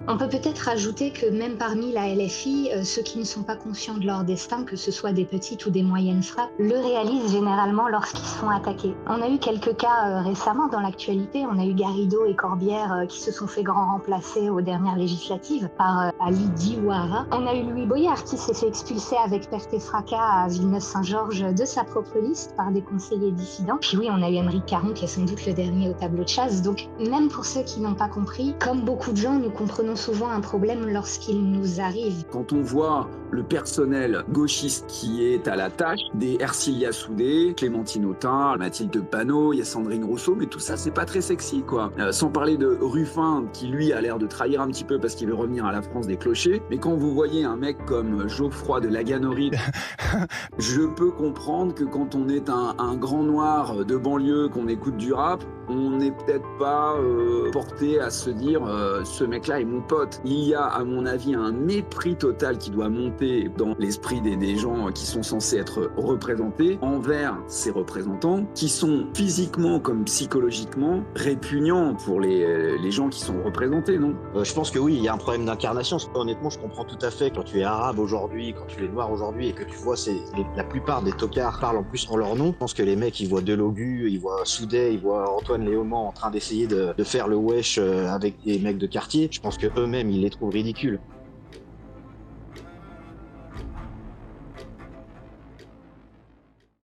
On peut peut-être rajouter que même parmi la LFI, ceux qui ne sont pas conscients de leur destin, que ce soit des petites ou des moyennes frappes, le réalisent généralement lorsqu'ils se font attaquer. On a eu quelques cas récemment dans l'actualité. On a eu Garrido et Corbière qui se sont fait grand remplacer aux dernières législatives par Ali Diouara. On a eu Louis Boyard qui s'est fait expulser avec perte et fracas à Villeneuve-Saint-Georges de sa propre liste par des conseillers dissidents. Puis oui, on a eu Émeric Caron qui est sans doute le dernier au tableau de chasse. Donc même pour ceux qui n'ont pas compris, comme beaucoup de gens, nous comprenons souvent un problème lorsqu'il nous arrive. Quand on voit le personnel gauchiste qui est à la tâche, des Ercilia Soudé, Clémentine Autain, Mathilde Panot, il y a Sandrine Rousseau, mais tout ça, c'est pas très sexy, quoi. Sans parler de Ruffin, qui lui a l'air de trahir un petit peu parce qu'il veut revenir à la France des clochers. Mais quand vous voyez un mec comme Geoffroy de Laganerie, je peux comprendre que quand on est un grand noir de banlieue, qu'on écoute du rap, on n'est peut-être pas porté à se dire ce mec-là est mon pote. Il y a, à mon avis, un mépris total qui doit monter dans l'esprit des gens qui sont censés être représentés envers ces représentants qui sont physiquement comme psychologiquement répugnants pour les gens qui sont représentés, non? Je pense que oui, il y a un problème d'incarnation. Honnêtement, je comprends tout à fait. Quand tu es arabe aujourd'hui, quand tu es noir aujourd'hui et que tu vois la plupart des tocards parlent en plus en leur nom, je pense que les mecs, ils voient Delogu, ils voient Soudet, ils voient Antoine Léaumont en train d'essayer de faire le wesh avec des mecs de quartier. Je pense que eux-mêmes, ils les trouvent ridicules.